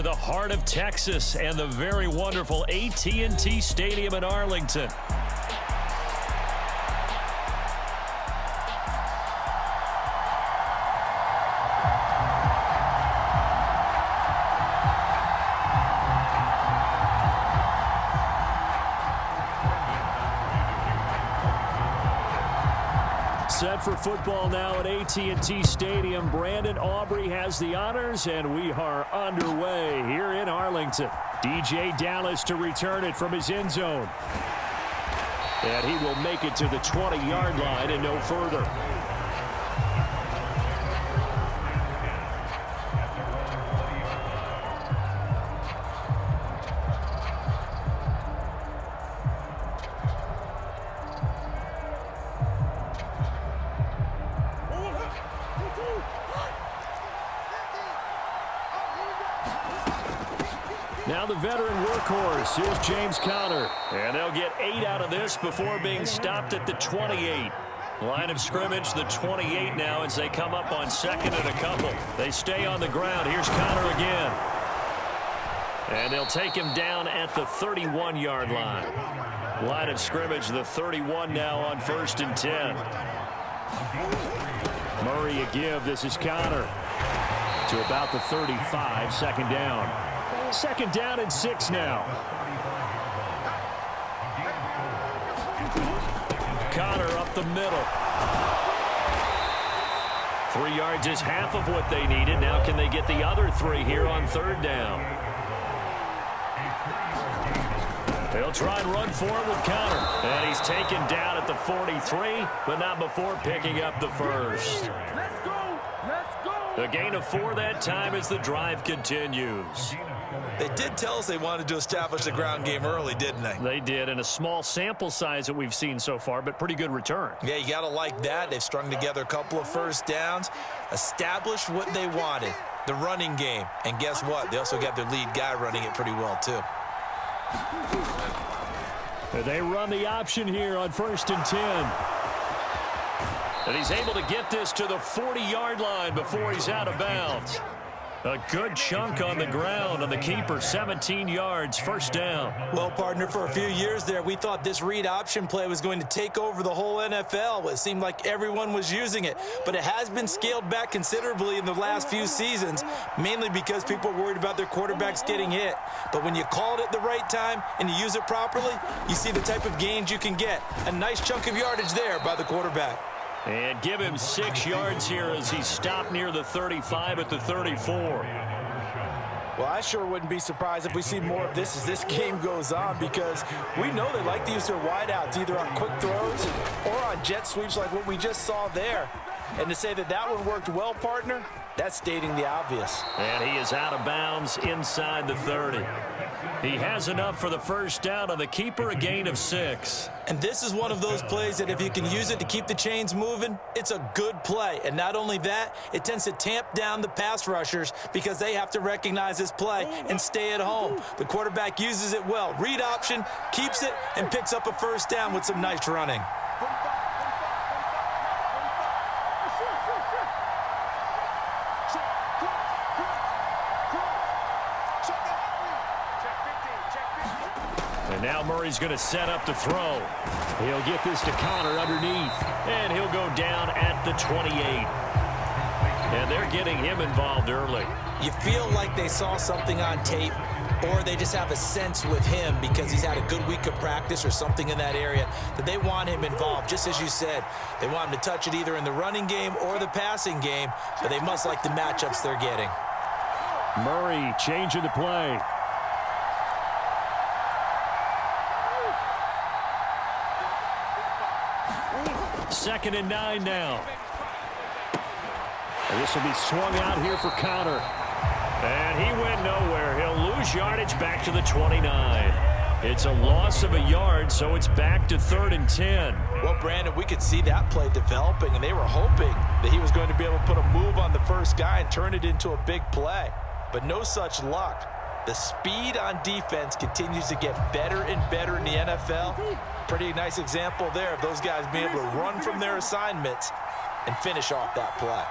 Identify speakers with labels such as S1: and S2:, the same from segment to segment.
S1: the heart of Texas and the very wonderful AT&T Stadium in Arlington. Set for football now at AT&T Stadium. Brandon Aubrey has the honors, and we are underway here in Arlington. DJ Dallas to return it from his end zone. And he will make it to the 20-yard line and no further. Now the veteran workhorse. Here's James Conner. And they'll get 8 out of this before being stopped at the 28. Line of scrimmage, the 28 now as they come up on second and a couple. They stay on the ground. Here's Conner again. And they'll take him down at the 31-yard line. Line of scrimmage, the 31 now on 1st and 10. Murray a give. This is Conner. To about the 35, second down. Second down and 6 now. Conner up the middle. 3 yards is half of what they needed. Now can they get the other 3 here on 3rd down? They'll try and run forward with Conner. And he's taken down at the 43, but not before picking up the first.
S2: Let's go! Let's go!
S1: A gain of 4 that time as the drive continues.
S3: They did tell us they wanted to establish the ground game early, didn't they?
S1: They did, in a small sample size that we've seen so far, but pretty good return.
S3: Yeah, you got to like that. They've strung together a couple of first downs, established what they wanted, the running game. And guess what? They also got their lead guy running it pretty well, too.
S1: They run the option here on 1st and 10. And he's able to get this to the 40-yard line before he's out of bounds. A good chunk on the ground on the keeper, 17 yards, first down.
S3: Well, partner, for a few years there, we thought this read option play was going to take over the whole NFL. It seemed like everyone was using it, but it has been scaled back considerably in the last few seasons, mainly because people are worried about their quarterbacks getting hit. But when you call it at the right time and you use it properly, you see the type of gains you can get. A nice chunk of yardage there by the quarterback.
S1: And give him 6 yards here as he stopped near the 35 at the 34.
S4: Well, I sure wouldn't be surprised if we see more of this as this game goes on, because we know they like to use their wideouts either on quick throws or on jet sweeps like what we just saw there. And to say that that one worked well, partner, that's stating the obvious.
S1: And he is out of bounds inside the 30. He has enough for the first down on the keeper, a gain of 6.
S3: And this is one of those plays that if you can use it to keep the chains moving, it's a good play. And not only that, it tends to tamp down the pass rushers because they have to recognize this play and stay at home. The quarterback uses it well. Read option, keeps it, and picks up a first down with some nice running.
S1: And now Murray's going to set up to throw. He'll get this to Conner underneath, and he'll go down at the 28. And they're getting him involved early.
S3: You feel like they saw something on tape, or they just have a sense with him because he's had a good week of practice or something in that area that they want him involved. Just as you said, they want him to touch it either in the running game or the passing game, but they must like the matchups they're getting.
S1: Murray changing the play. Second and 9 now. And this will be swung out here for Conner. And he went nowhere. He'll lose yardage back to the 29. It's a loss of a yard, so it's back to 3rd and 10.
S4: Well, Brandon, we could see that play developing, and they were hoping that he was going to be able to put a move on the first guy and turn it into a big play. But no such luck. The speed on defense continues to get better and better in the NFL. Pretty nice example there of those guys being able to run from their assignments and finish off that play.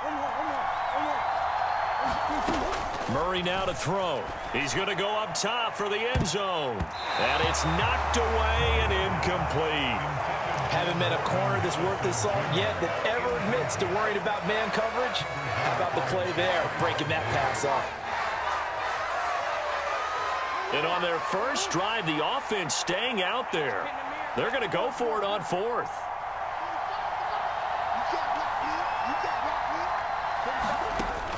S1: Murray now to throw. He's going to go up top for the end zone. And it's knocked away and incomplete.
S3: Haven't met a corner that's worth his salt yet that ever admits to worrying about man coverage. How about the play there, breaking that pass off?
S1: And on their first drive, the offense staying out there. They're going to go for it on fourth.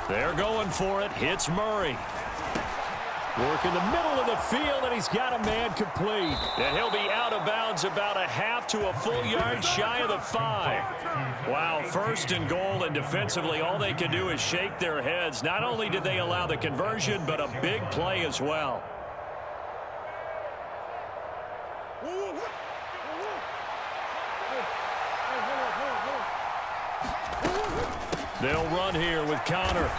S1: They're going for it. Hits Murray. Work in the middle of the field, and he's got a man complete. And he'll be out of bounds about a half to a full yard shy of the 5. Wow, first and goal, and defensively all they can do is shake their heads. Not only did they allow the conversion, but a big play as well. They'll run here with Connor.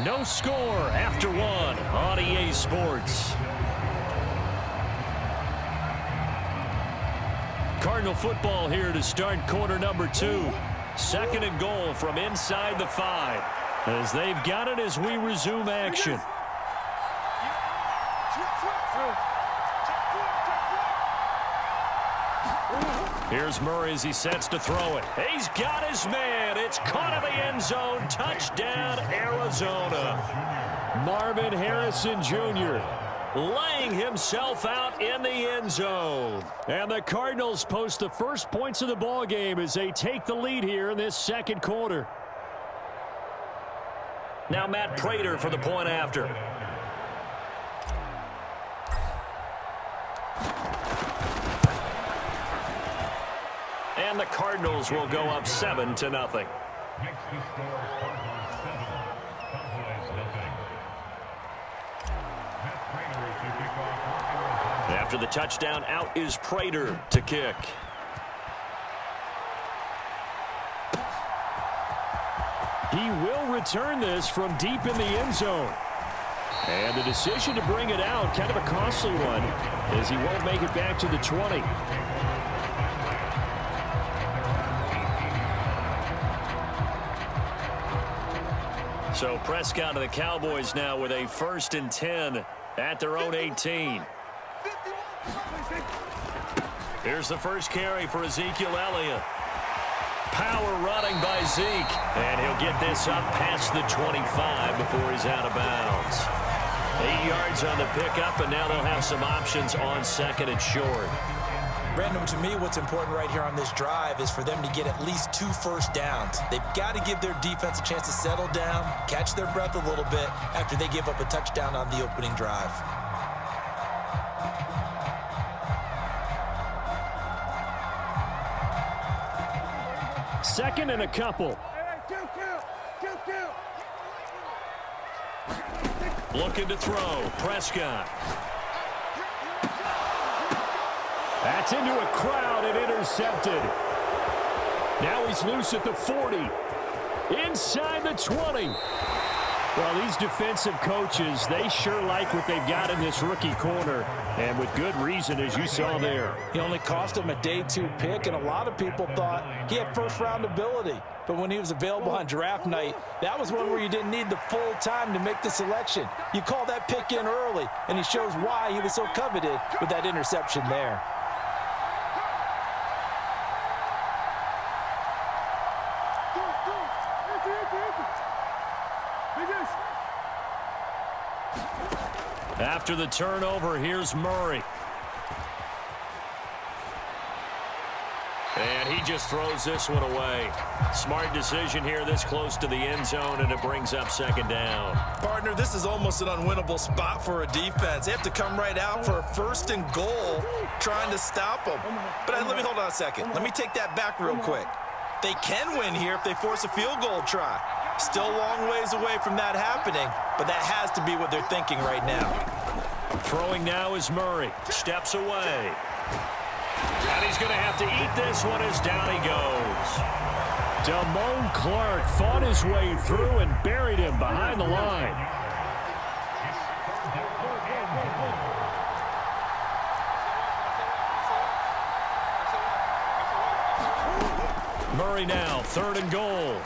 S1: No score after one on EA Sports. Cardinal football here to start quarter number 2. Second and goal from inside the 5. As they've got it as we resume action. Here's Murray as he sets to throw it. He's got his man. It's caught in the end zone. Touchdown, Arizona. Marvin Harrison Jr. laying himself out in the end zone. And the Cardinals post the first points of the ball game as they take the lead here in this second quarter. Now Matt Prater for the point after. And the Cardinals will go up 7-0. After the touchdown, out is Prater to kick. He will return this from deep in the end zone. And the decision to bring it out, kind of a costly one, as he won't make it back to the 20. So Prescott of the Cowboys now with a 1st and 10 at their own 18. Here's the first carry for Ezekiel Elliott. Power running by Zeke. And he'll get this up past the 25 before he's out of bounds. 8 yards on the pickup, and now they'll have some options on second and short.
S3: Brandon, to me, what's important right here on this drive is for them to get at least 2 first downs. They've got to give their defense a chance to settle down, catch their breath a little bit after they give up a touchdown on the opening drive.
S1: Second and a couple. Looking to throw. Prescott. That's into a crowd and intercepted. Now he's loose at the 40. Inside the 20. Well, these defensive coaches, they sure like what they've got in this rookie corner. And with good reason, as you saw there.
S3: He only cost him a day 2 pick, and a lot of people thought he had first-round ability. But when he was available on draft night, that was one where you didn't need the full time to make the selection. You call that pick in early, and he shows why he was so coveted with that interception there.
S1: After the turnover, here's Murray. And he just throws this one away. Smart decision here this close to the end zone, and it brings up second down.
S4: Partner, this is almost an unwinnable spot for a defense. They have to come right out for a 1st and goal trying to stop them. But let me hold on a second. Let me take that back real quick. They can win here if they force a field goal try. Still a long ways away from that happening, but that has to be what they're thinking right now.
S1: Throwing now is Murray. Steps away. And he's going to have to eat this one as down he goes. Damone Clark fought his way through and buried him behind the line. Murray now, 3rd and goal.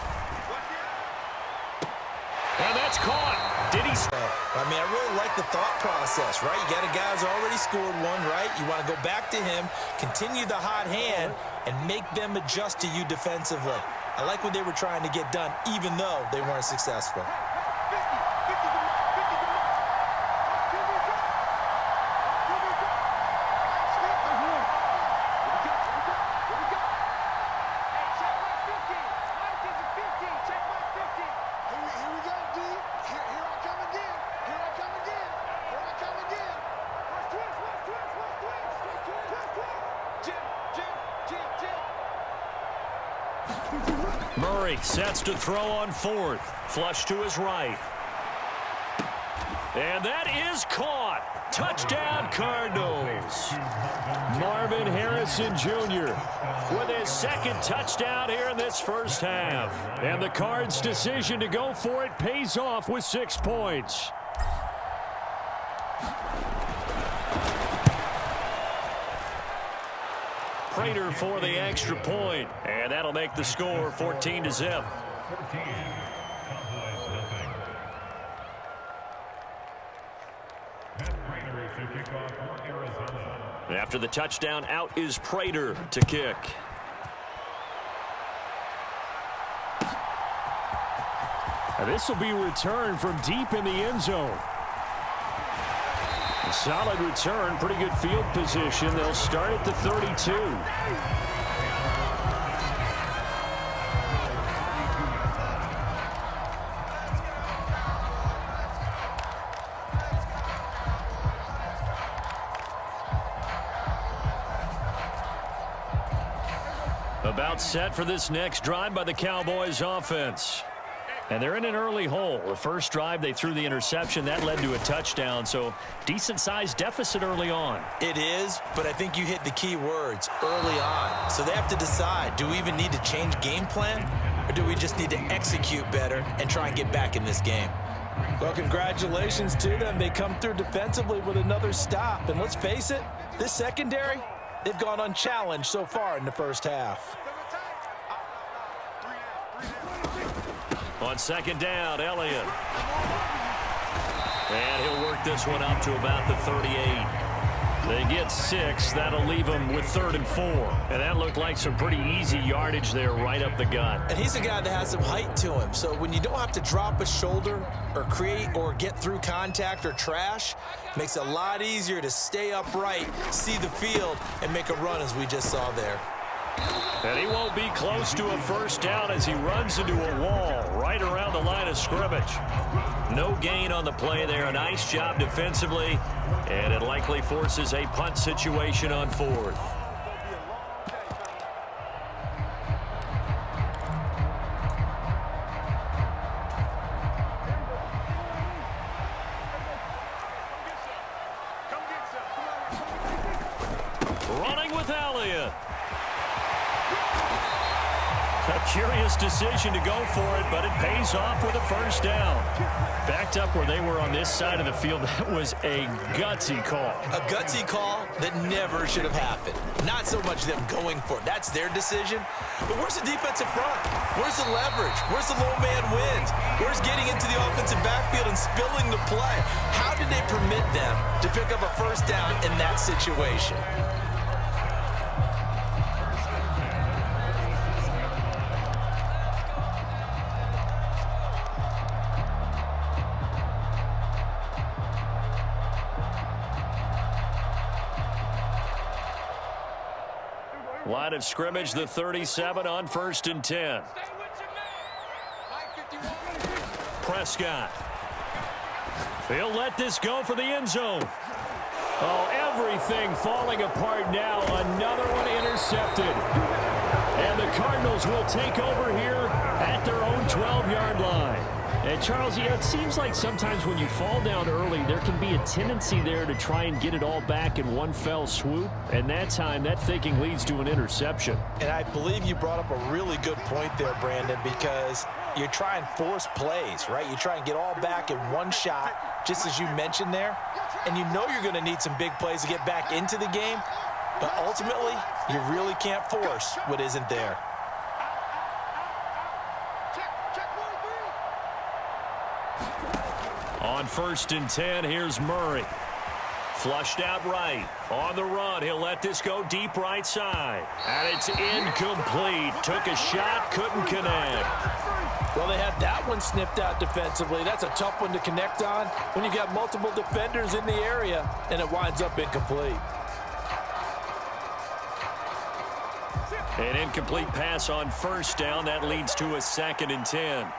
S1: And that's caught. Did he?
S3: I mean, I really like the thought process, right? You got a guy who's already scored one, right? You want to go back to him, continue the hot hand, and make them adjust to you defensively. I like what they were trying to get done, even though they weren't successful.
S1: Murray sets to throw on fourth. Flush to his right. And that is caught. Touchdown, Cardinals. Marvin Harrison Jr. with his second touchdown here in this first half. And the Cards' decision to go for it pays off with 6 points. Prater for the extra point, and that'll make the score 14-0. After the touchdown, out is Prater to kick.
S2: This will be returned from deep in the end zone. A solid return, pretty good field position. They'll start at the 32.
S1: About set for this next drive by the Cowboys offense. And they're in an early hole. The first drive, they threw the interception. That led to a touchdown, so decent-sized deficit early on.
S3: It is, but I think you hit the key words, early on. So they have to decide, do we even need to change game plan, or do we just need to execute better and try and get back in this game? Well, congratulations to them. They come through defensively with another stop. And let's face it, this secondary, they've gone unchallenged so far in the first half.
S1: On second down, Elliott. And he'll work this one up to about the 38. They get 6. That'll leave them with 3rd and 4. And that looked like some pretty easy yardage there right up the gut.
S3: And he's a guy that has some height to him. So when you don't have to drop a shoulder or create or get through contact or trash, it makes it a lot easier to stay upright, see the field, and make a run as we just saw there.
S1: And he won't be close to a first down as he runs into a wall right around the line of scrimmage. No gain on the play there. A nice job defensively, and it likely forces a punt situation on 4th. Running with Elliott. A curious decision to go for it, but it pays off with a first down. Backed up where they were on this side of the field, that was a gutsy call.
S3: A gutsy call that never should have happened. Not so much them going for it. That's their decision. But where's the defensive front? Where's the leverage? Where's the low man wins? Where's getting into the offensive backfield and spilling the play? How did they permit them to pick up a first down in that situation?
S1: Line of scrimmage, the 37 on 1st and 10. Prescott. He'll let this go for the end zone. Oh, everything falling apart now. Another one intercepted. And the Cardinals will take over here at their own 12-yard line. And Charles, it seems like sometimes when you fall down early, there can be a tendency there to try and get it all back in one fell swoop. And that time, that thinking leads to an interception.
S3: And I believe you brought up a really good point there, Brandon, because you try and force plays, right? You try and get all back in one shot, just as you mentioned there. And you know you're going to need some big plays to get back into the game. But ultimately, you really can't force what isn't there.
S1: On 1st and 10, here's Murray. Flushed out right. On the run, he'll let this go deep right side. And it's incomplete. Took a shot, couldn't connect.
S4: Well, they had that one sniffed out defensively. That's a tough one to connect on when you got multiple defenders in the area, and it winds up incomplete.
S1: An incomplete pass on 1st down. That leads to a 2nd and 10.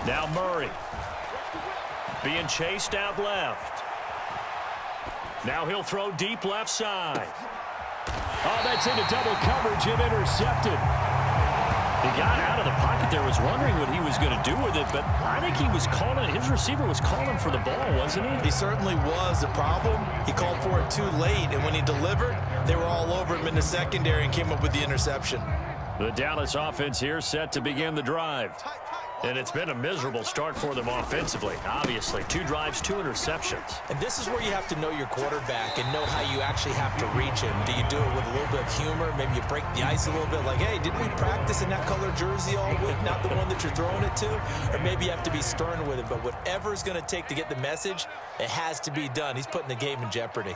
S1: Now Murray being chased out left. Now he'll throw deep left side.
S2: Oh, that's into double coverage and intercepted.
S1: He got out of the pocket there, was wondering what he was going to do with it, but I think he was calling, his receiver was calling for the ball, wasn't he?
S4: He certainly was. The problem, he called for it too late, and when he delivered, they were all over him in the secondary and came up with the interception.
S1: The Dallas offense here set to begin the drive. And it's been a miserable start for them offensively, obviously. 2 drives, 2 interceptions.
S3: And this is where you have to know your quarterback and know how you actually have to reach him. Do you do it with a little bit of humor? Maybe you break the ice a little bit like, hey, didn't we practice in that color jersey all week, not the one that you're throwing it to? Or maybe you have to be stern with it. But whatever it's going to take to get the message, it has to be done. He's putting the game in jeopardy.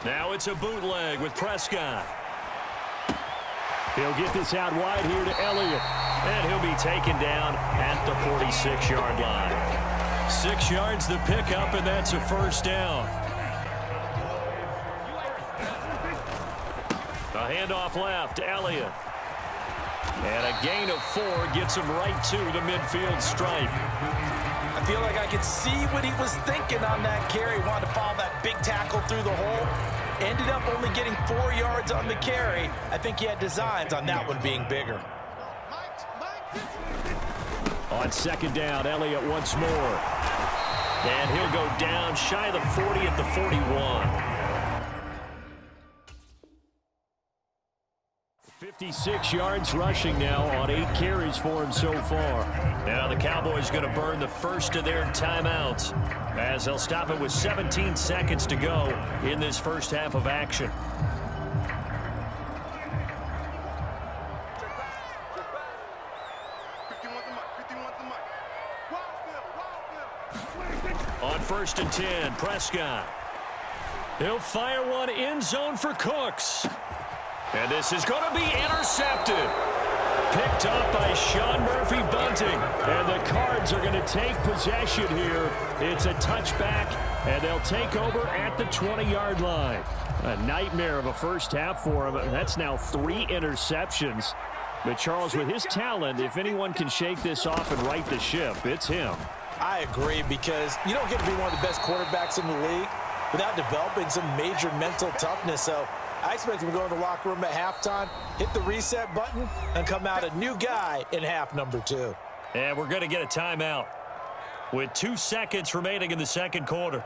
S1: Now it's a bootleg with Prescott.
S2: He'll get this out wide here to Elliott.
S1: And he'll be taken down at the 46-yard line. 6 yards the pickup, and that's a 1st down. A handoff left, Elliott. And a gain of 4 gets him right to the midfield stripe.
S4: I feel like I could see what he was thinking on that carry. Wanted to follow that big tackle through the hole. Ended up only getting 4 yards on the carry. I think he had designs on that one being bigger.
S2: On 2nd down, Elliott once more.
S1: And he'll go down shy of the 40 at the 41.
S2: 56 yards rushing now on 8 carries for him so far.
S1: Now the Cowboys going to burn the first of their timeouts as they'll stop it with 17 seconds to go in this first half of action. On 1st and 10, Prescott. He'll fire one end zone for Cooks. And this is going to be intercepted. Picked up by Sean Murphy-Bunting. And the Cards are going to take possession here. It's a touchback, and they'll take over at the 20-yard line. A nightmare of a first half for him. That's now 3 interceptions. But Charles, with his talent, if anyone can shake this off and right the ship, it's him.
S4: I agree, because you don't get to be one of the best quarterbacks in the league without developing some major mental toughness. So I expect him to go in the locker room at halftime, hit the reset button, and come out a new guy in half number 2.
S1: And we're going to get a timeout with 2 seconds remaining in the second quarter.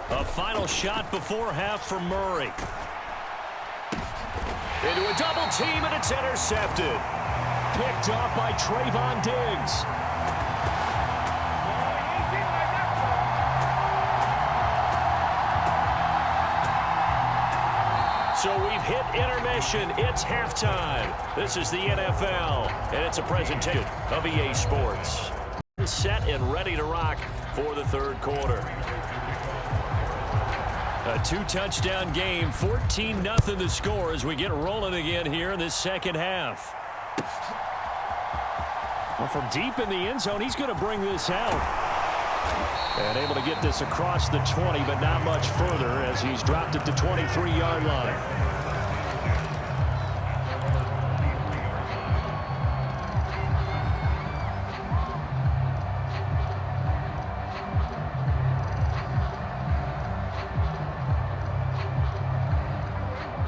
S1: A final shot before half for Murray. Into a double team, and it's intercepted.
S2: Picked up by Trayvon Diggs.
S1: So we've hit intermission. It's halftime. This is the NFL, and it's a presentation of EA Sports. Set and ready to rock for the third quarter. A 2-touchdown game, 14-0 the score as we get rolling again here in this second half.
S2: Well, from deep in the end zone, he's going to bring this out. And able to get this across the 20, but not much further as he's dropped at the 23-yard line.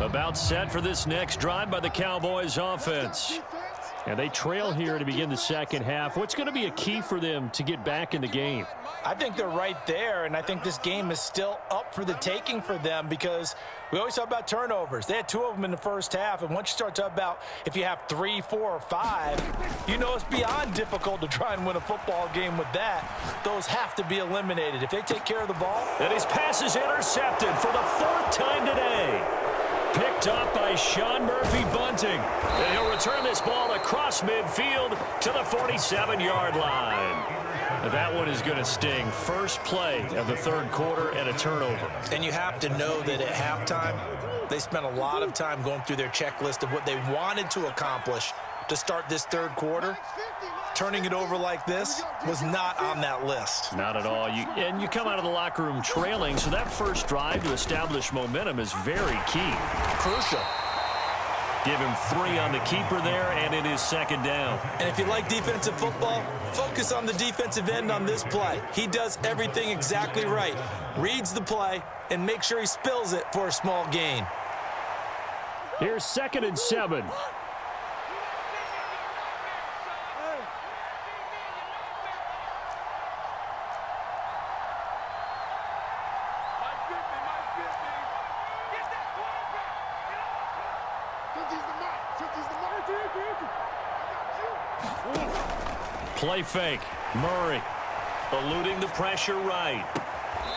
S1: About set for this next drive by the Cowboys offense.
S2: And they trail here to begin the second half. What's going to be a key for them to get back in the game?
S3: I think they're right there, and I think this game is still up for the taking for them because we always talk about turnovers. They had 2 of them in the first half, and once you start talking about if you have 3, 4, or 5, you know it's beyond difficult to try and win a football game with that. Those have to be eliminated. If they take care of the ball.
S1: And his pass is intercepted for the 4th time today. Picked up by Sean Murphy-Bunting. And he'll return this ball across midfield to the 47-yard line. That one is going to sting. First play of the 3rd quarter and a turnover.
S3: And you have to know that at halftime, they spent a lot of time going through their checklist of what they wanted to accomplish to start this 3rd quarter. Turning it over like this was not on that list.
S1: Not at all. And you come out of the locker room trailing, so that first drive to establish momentum is very key.
S3: Crucial.
S1: Give him 3 on the keeper there, and it is 2nd down.
S3: And if you like defensive football, focus on the defensive end on this play. He does everything exactly right. Reads the play and makes sure he spills it for a small gain.
S2: Here's 2nd and 7.
S1: Play fake. Murray eluding the pressure right.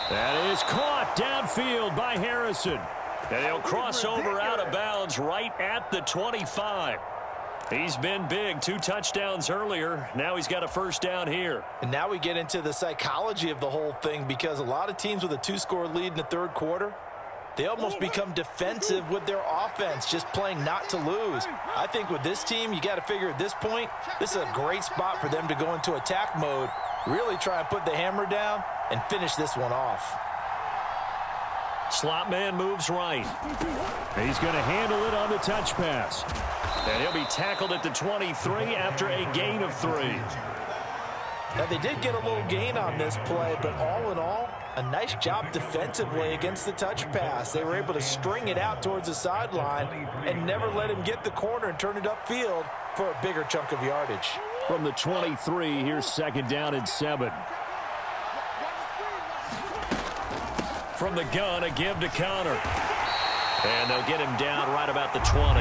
S2: That is caught downfield by Harrison.
S1: And he'll cross over out of bounds right at the 25. He's been big. 2 touchdowns earlier. Now he's got a 1st down here.
S3: And now we get into the psychology of the whole thing because a lot of teams with a 2-score lead in the 3rd quarter, they almost become defensive with their offense, just playing not to lose. I think with this team, you got to figure at this point, this is a great spot for them to go into attack mode, really try and put the hammer down and finish this one off.
S1: Slot man moves right.
S2: He's going to handle it on the touch pass.
S1: And he'll be tackled at the 23 after a gain of 3.
S3: Now, they did get a little gain on this play, but all in all, a nice job defensively against the touch pass. They were able to string it out towards the sideline and never let him get the corner and turn it upfield for a bigger chunk of yardage.
S2: From the 23, here's 2nd down and 7.
S1: From the gun, a give to Counter. And they'll get him down right about the 20.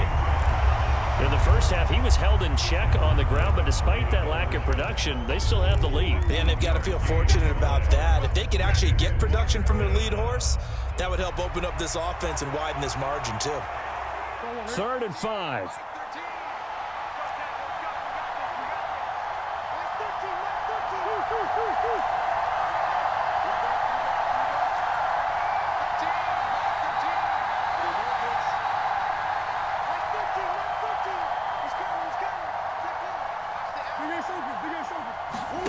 S1: In the first half, he was held in check on the ground, but despite that lack of production, they still have the lead.
S3: And they've got to feel fortunate about that. If they could actually get production from their lead horse, that would help open up this offense and widen this margin too.
S2: 3rd and 5.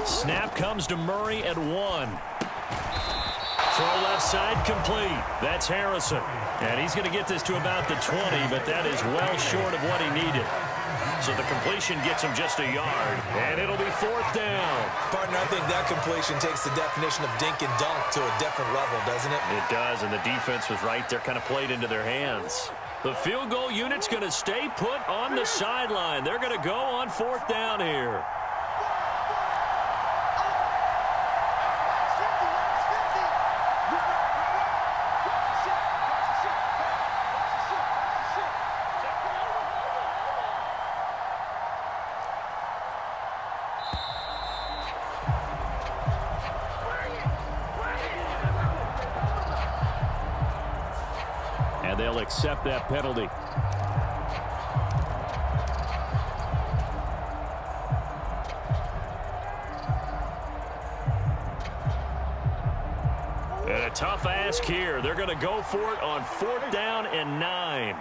S1: Snap comes to Murray at 1. Throw left side complete. That's Harrison. And he's going to get this to about the 20, but that is well short of what he needed. So the completion gets him just a yard, and it'll be 4th down.
S3: Partner, I think that completion takes the definition of dink and dunk to a different level, doesn't it?
S1: It does, and the defense was right there, kind of played into their hands. The field goal unit's going to stay put on the sideline. They're going to go on 4th down here.
S2: And they'll accept that penalty.
S1: And a tough ask here. They're going to go for it on 4th down and 9.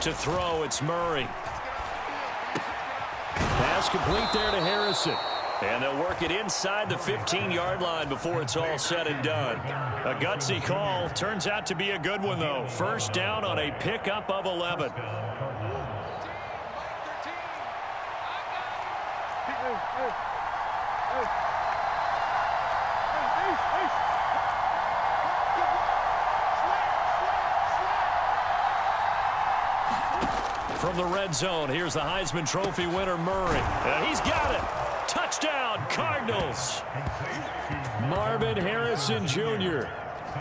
S1: To throw, it's Murray.
S2: Pass complete there to Harrison.
S1: And they'll work it inside the 15-yard line before it's all said and done. A gutsy call. Turns out to be a good one, though. 1st down on a pickup of 11.
S2: From the red zone, here's the Heisman Trophy winner, Murray. And he's got it. Touchdown, Cardinals. Marvin Harrison Jr.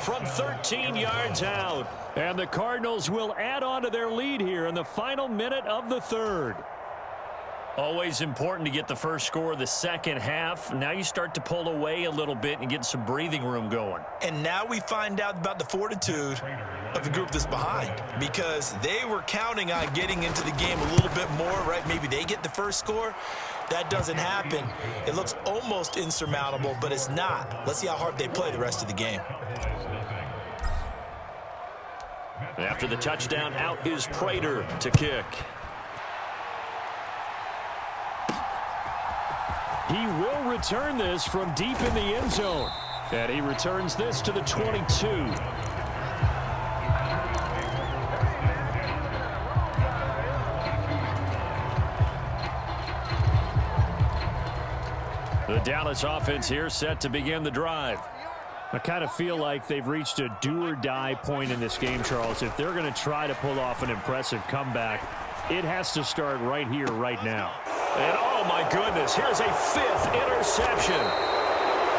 S2: from 13 yards out. And the Cardinals will add on to their lead here in the final minute of the third.
S1: Always important to get the first score of the second half. Now you start to pull away a little bit and get some breathing room going.
S3: And now we find out about the fortitude of the group that's behind, because they were counting on getting into the game a little bit more, right? Maybe they get the first score. That doesn't happen. It looks almost insurmountable, but it's not. Let's see how hard they play the rest of the game.
S1: After the touchdown, out is Prater to kick.
S2: He will return this from deep in the end zone. And he returns this to the 22.
S1: The Dallas offense here set to begin the drive.
S2: I kind of feel like they've reached a do-or-die point in this game, Charles. If they're going to try to pull off an impressive comeback, it has to start right here, right now.
S1: And oh my goodness, here's a fifth interception.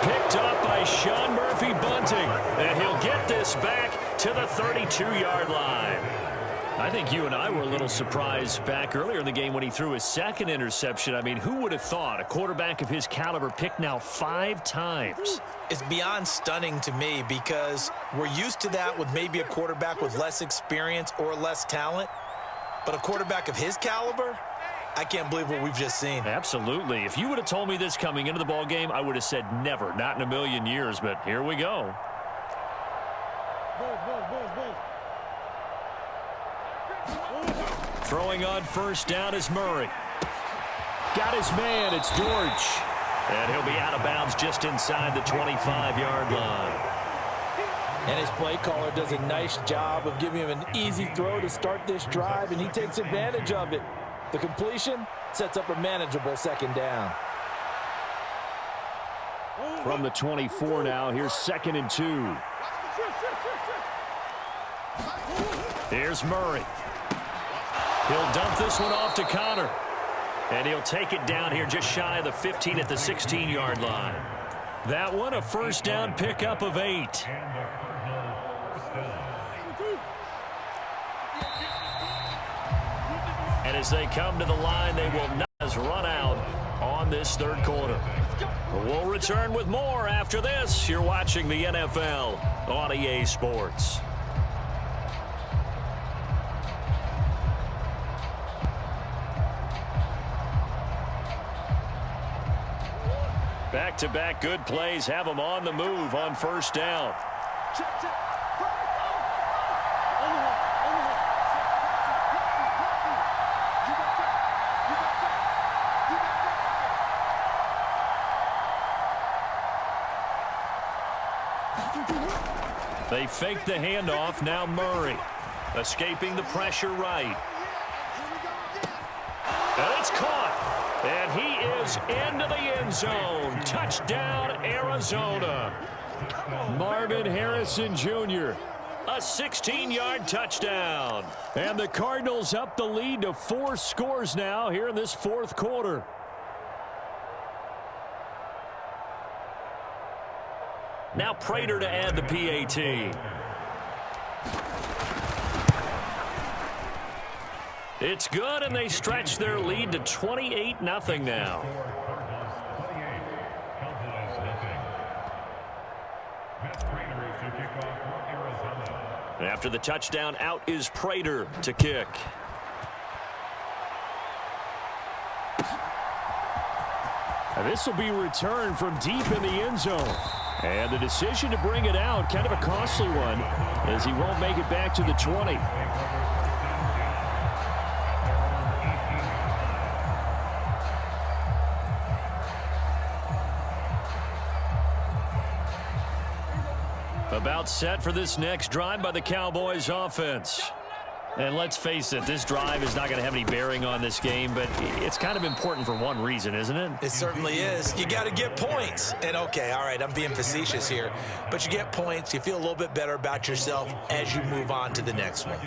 S1: Picked up by Sean Murphy Bunting. And he'll get this back to the 32-yard line. I think you and I were a little surprised back earlier in the game when he threw his second interception. I mean, who would have thought a quarterback of his caliber picked now 5 times?
S3: It's beyond stunning to me, because we're used to that with maybe a quarterback with less experience or less talent. But a quarterback of his caliber, I can't believe what we've just seen.
S1: Absolutely. If you would have told me this coming into the ball game, I would have said never, not in a million years. But here we go. Throwing on first down is Murray.
S2: Got his man. It's George.
S1: And he'll be out of bounds just inside the 25-yard line.
S3: And his play caller does a nice job of giving him an easy throw to start this drive, and he takes advantage of it. The completion sets up a manageable second down.
S2: From the 24 now, here's 2nd and 2.
S1: Here's Murray. He'll dump this one off to Connor. And he'll take it down here just shy of the 15 at the 16-yard line. That one a first down pickup of 8. And as they come to the line, they will not run out on this third quarter. We'll return with more after this. You're watching the NFL on EA Sports. Back-to-back good plays have them on the move on first down. They fake the handoff. Now Murray escaping the pressure right. And it's caught. And he is into the end zone. Touchdown, Arizona.
S2: Marvin Harrison Jr.
S1: A 16-yard touchdown.
S2: And the Cardinals up the lead to 4 scores now here in this fourth quarter.
S1: Now Prater to add the PAT. It's good, and they stretch their lead to 28-0 now. After the touchdown, out is Prater to kick.
S2: And this will be returned from deep in the end zone. And the decision to bring it out, kind of a costly one, as he won't make it back to the 20.
S1: About set for this next drive by the Cowboys offense. And let's face it, this drive is not going to have any bearing on this game, but it's kind of important for one reason, isn't it?
S3: It certainly is. You got to get points. And okay, all right, I'm being facetious here, but you get points, you feel a little bit better about yourself as you move on to the next one.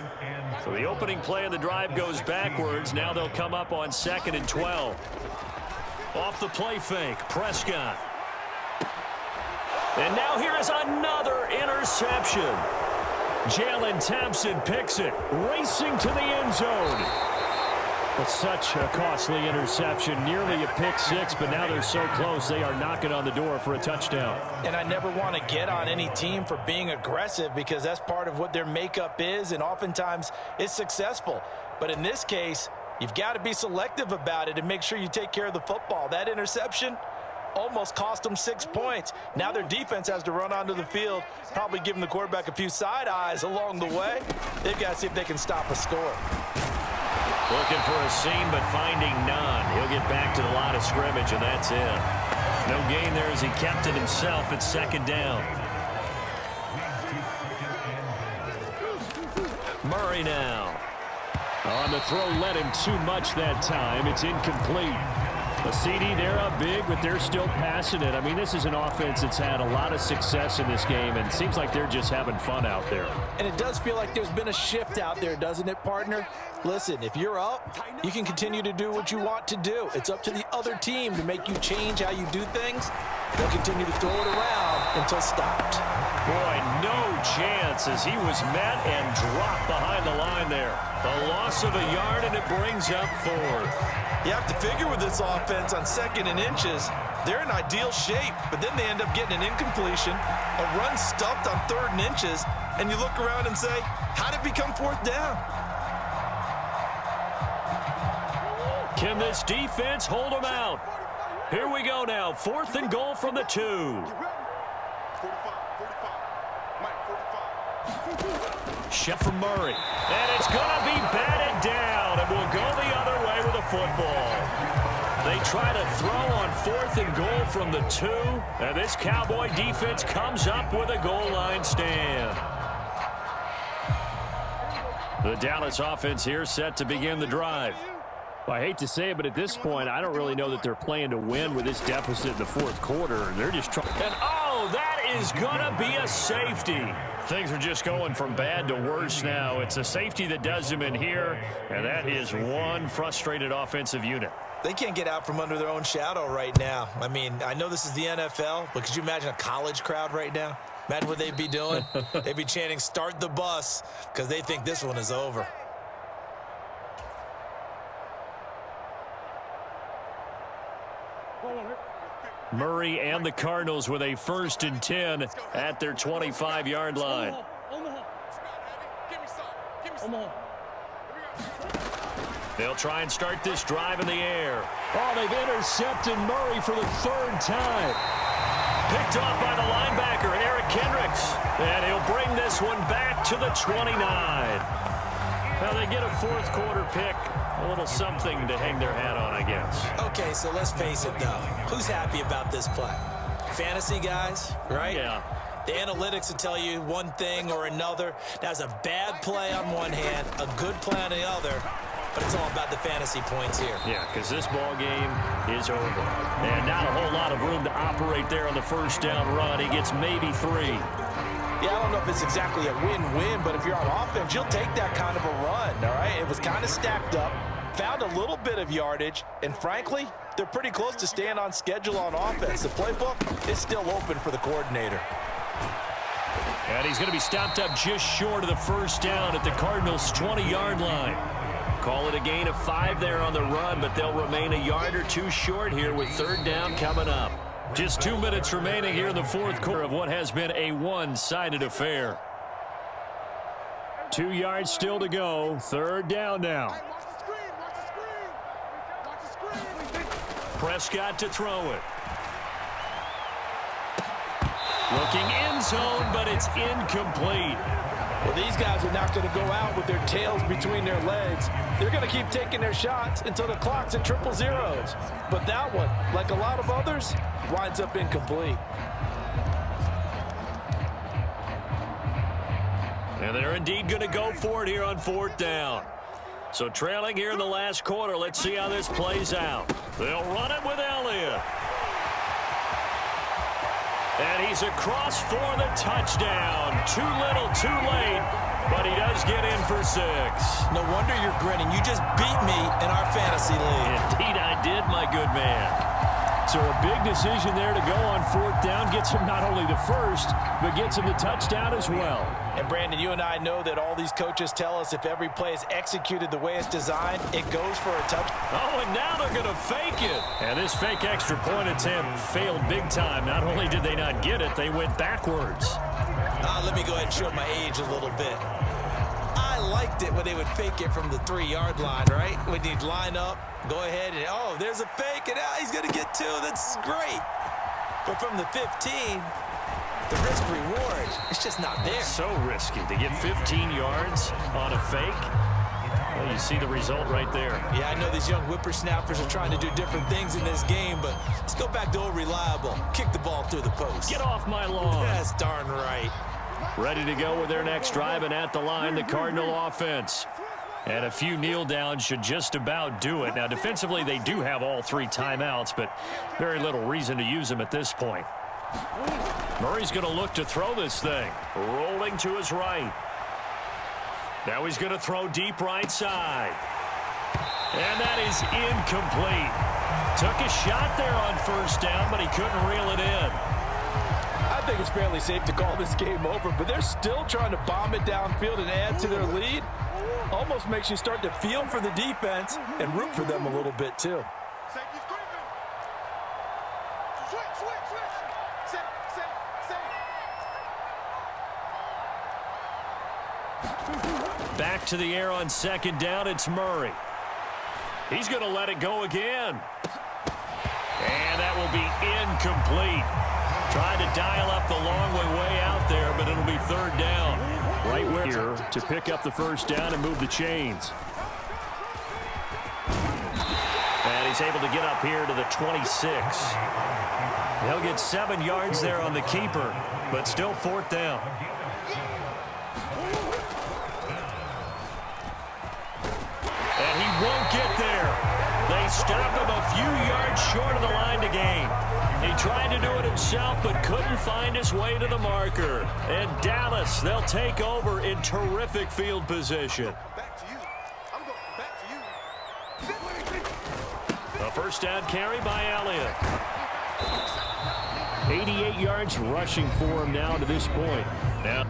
S2: So the opening play of the drive goes backwards. Now they'll come up on 2nd and 12. Off the play fake, Prescott. And now here is another interception. Jalen Thompson picks it, racing to the end zone. But such a costly interception, nearly a pick six, but now they're so close they are knocking on the door for a touchdown.
S3: And I never want to get on any team for being aggressive because that's part of what their makeup is, and oftentimes it's successful. But in this case, you've got to be selective about it and make sure you take care of the football. That interception almost cost them 6 points. Now their defense has to run onto the field, probably giving the quarterback a few side eyes along the way. They've got to see if they can stop a score.
S2: Looking for a seam, but finding none. He'll get back to the line of scrimmage, and that's it. No gain there as he kept it himself at 2nd down. Murray now. On the throw, led him too much that time. It's incomplete. A CD, they're up big, but they're still passing it. I mean, this is an offense that's had a lot of success in this game, and it seems like they're just having fun out there.
S3: And it does feel like there's been a shift out there, doesn't it, partner? Listen, if you're up, you can continue to do what you want to do. It's up to the other team to make you change how you do things. They'll continue to throw it around until stopped.
S2: Boy, no chance as he was met and dropped behind the line there. A loss of a yard, and it brings up 4th.
S4: You have to figure with this offense on 2nd and inches, they're in ideal shape, but then they end up getting an incompletion, a run stuffed on 3rd and inches, and you look around and say, how did it become 4th down?
S2: Can this defense hold them out? Here we go now, 4th and goal from the 2. Shot from Murray, and it's going to be batted down, and will go the other way with a football. They try to throw on 4th and goal from the 2, and this Cowboy defense comes up with a goal line stand. The Dallas offense here set to begin the drive.
S1: Well, I hate to say it, but at this point, I don't really know that they're playing to win with this deficit in the 4th quarter. They're just trying.
S2: And oh, that is going to be a safety. Things are just going from bad to worse now. It's a safety that does them in here, and that is one frustrated offensive unit.
S3: They can't get out from under their own shadow right now. I mean, I know this is the NFL, but could you imagine a college crowd right now? Imagine what they'd be doing. They'd be chanting, "Start the bus," because they think this one is over.
S2: Murray and the Cardinals with a 1st and 10 at their 25-yard line. They'll try and start this drive in the air.
S1: Oh, they've intercepted Murray for the 3rd time.
S2: Picked off by the linebacker, Eric Kendricks. And he'll bring this one back to the 29. Now they get a 4th quarter pick. A little something to hang their hat on, I guess.
S3: Okay, so let's face it, though. Who's happy about this play? Fantasy guys, right?
S2: Yeah.
S3: The analytics will tell you one thing or another. That's a bad play on one hand, a good play on the other, but it's all about the fantasy points here.
S2: Yeah, because this ball game is over. And not a whole lot of room to operate there on the 1st down run. He gets maybe 3.
S3: Yeah, I don't know if it's exactly a win-win, but if you're on offense, you'll take that kind of a run, all right? It was kind of stacked up, found a little bit of yardage, and frankly, they're pretty close to staying on schedule on offense. The playbook is still open for the coordinator.
S2: And he's going to be stopped up just short of the 1st down at the Cardinals' 20-yard line. Call it a gain of 5 there on the run, but they'll remain a yard or 2 short here with 3rd down coming up. Just 2 minutes remaining here in the 4th quarter of what has been a one-sided affair.
S1: 2 yards still to go. 3rd down now.
S2: Prescott to throw it. Looking end zone, but it's incomplete.
S3: Well, these guys are not going to go out with their tails between their legs. They're going to keep taking their shots until the clock's at 000. But that one, like a lot of others, winds up incomplete.
S2: And they're indeed going to go for it here on 4th down. So trailing here in the last quarter, let's see how this plays out. They'll run it with Elliott. And he's across for the touchdown. Too little, too late, but he does get in for 6.
S3: No wonder you're grinning. You just beat me in our fantasy league.
S2: Indeed I did, my good man. So a big decision there to go on 4th down. Gets him not only the first, but gets him the touchdown as well.
S4: And Brandon, you and I know that all these coaches tell us if every play is executed the way it's designed, it goes for a touchdown.
S2: Oh, and now they're going to fake it. And this fake extra point attempt failed big time. Not only did they not get it, they went backwards.
S3: Let me go ahead and show my age a little bit. I liked it when they would fake it from the 3-yard line, right? When you'd line up, go ahead and, oh, there's a fake, and he's going to get 2. That's great. But from the 15, the risk-reward, it's just not there.
S2: So risky to get 15 yards on a fake. Well, you see the result right there.
S3: Yeah, I know these young whippersnappers are trying to do different things in this game, but let's go back to old reliable. Kick the ball through the post.
S2: Get off my lawn.
S3: That's darn right.
S2: Ready to go with their next drive, and at the line, the Cardinal offense. And a few kneel downs should just about do it. Now, defensively, they do have all 3 timeouts, but very little reason to use them at this point. Murray's going to look to throw this thing. Rolling to his right. Now he's going to throw deep right side. And that is incomplete. Took a shot there on 1st down, but he couldn't reel it in.
S4: I think it's fairly safe to call this game over, but they're still trying to bomb it downfield and add to their lead. Almost makes you start to feel for the defense and root for them a little bit, too.
S2: Back to the air on 2nd down, it's Murray. He's going to let it go again. And that will be incomplete. Tried to dial up the long way out there, but it'll be 3rd down. Right where here to pick up the 1st down and move the chains. And he's able to get up here to the 26. He'll get 7 yards there on the keeper, but still 4th down. And he won't get there. They stop him a few yards short of the line to gain. He tried to do it himself, but couldn't find his way to the marker. And Dallas, they'll take over in terrific field position. A 1st down carry by Elliott. 88 yards rushing for him now to this point. Now